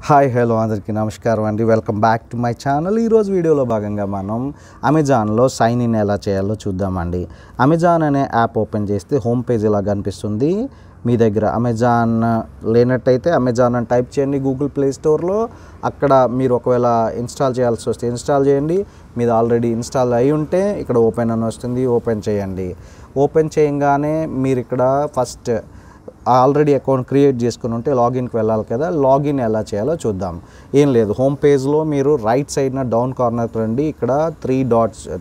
Hi hello అందరికీ నమస్కారం అండి. Welcome back to my channel. ఈరోజు వీడియోలో భాగంగా మనం అమెజాన్లో సైన్ ఇన్ ఎలా చేయాలో చూద్దామండి. అమెజాన్ అనే యాప్ ఓపెన్ చేస్తే హోమ్ పేజ్ ఇలా కనిపిస్తుంది. మీ దగ్గర అమెజాన్ లేనట్టయితే అమెజాన్ అని టైప్ చేయండి గూగుల్ ప్లే స్టోర్లో. అక్కడ మీరు ఒకవేళ ఇన్స్టాల్ చేయాల్సి వస్తే ఇన్స్టాల్ చేయండి. మీది ఆల్రెడీ ఇన్స్టాల్ అయి ఉంటే ఇక్కడ ఓపెన్ అని వస్తుంది, ఓపెన్ చేయండి. ఓపెన్ చేయగానే మీరు ఇక్కడ ఫస్ట్ ఆల్రెడీ అకౌంట్ క్రియేట్ చేసుకుని ఉంటే లాగిన్కి వెళ్ళాలి కదా. లాగిన్ ఎలా చేయాలో చూద్దాం. ఏం లేదు, హోమ్ పేజ్లో మీరు రైట్ సైడ్న డౌన్ కార్నర్కి రండి. ఇక్కడ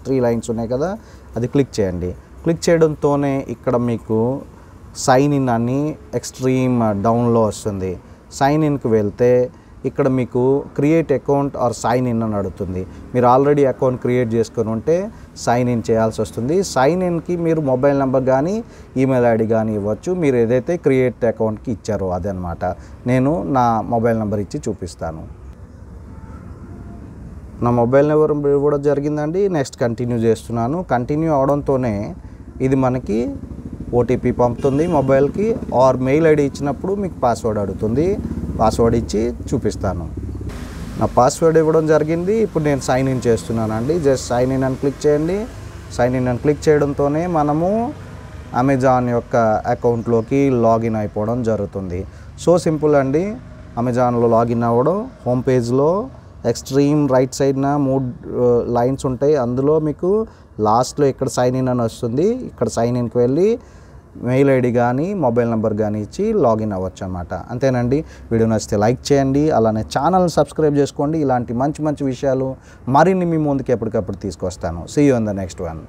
త్రీ లైన్స్ ఉన్నాయి కదా, అది క్లిక్ చేయండి. క్లిక్ చేయడంతోనే ఇక్కడ మీకు సైన్ ఇన్ అని ఎక్స్ట్రీమ్ డౌన్లో వస్తుంది. సైన్ ఇన్కి వెళ్తే ఇక్కడ మీకు create account or sign in అని అడుగుతుంది. మీరు ఆల్రెడీ అకౌంట్ క్రియేట్ చేసుకొని ఉంటే సైన్ ఇన్ చేయాల్సి వస్తుంది. సైన్ ఇన్కి మీరు మొబైల్ నెంబర్ కానీ ఈమెయిల్ ఐడి కానీ ఇవ్వచ్చు. మీరు ఏదైతే క్రియేట్ అకౌంట్కి ఇచ్చారో అదనమాట. నేను నా మొబైల్ నెంబర్ ఇచ్చి చూపిస్తాను. నా మొబైల్ నెంబర్ ఇవ్వడం జరిగిందండి. నెక్స్ట్ కంటిన్యూ చేస్తున్నాను. కంటిన్యూ అవడంతోనే ఇది మనకి ఓటీపీ పంపుతుంది మొబైల్కి. ఆర్ మెయిల్ ఐడి ఇచ్చినప్పుడు మీకు పాస్వర్డ్ అడుగుతుంది. పాస్వర్డ్ ఇచ్చి చూపిస్తాను. నా పాస్వర్డ్ ఇవ్వడం జరిగింది. ఇప్పుడు నేను సైన్ ఇన్ చేస్తున్నానండి. జస్ట్ సైన్ ఇన్ అని క్లిక్ చేయండి. సైన్ ఇన్ అని క్లిక్ చేయడంతోనే మనము అమెజాన్ యొక్క అకౌంట్లోకి లాగిన్ అయిపోవడం జరుగుతుంది. సో సింపుల్ అండి. అమెజాన్లో లాగిన్ అవ్వడం. హోమ్ పేజ్లో ఎక్స్ట్రీమ్ రైట్ సైడ్న 3 లైన్స్ ఉంటాయి. అందులో మీకు లాస్ట్లో ఇక్కడ సైన్ ఇన్ అని వస్తుంది. ఇక్కడ సైన్ ఇన్కి వెళ్ళి మెయిల్ ఐడి కానీ మొబైల్ నెంబర్ కానీ ఇచ్చి లాగిన్ అవ్వచ్చు అనమాట. అంతేనండి. వీడియో నచ్చితే లైక్ చేయండి. అలానే ఛానల్ని సబ్స్క్రైబ్ చేసుకోండి. ఇలాంటి మంచి మంచి విషయాలు మరిన్ని మీ ముందుకు ఎప్పటికప్పుడు తీసుకొస్తాను. See you in the next one.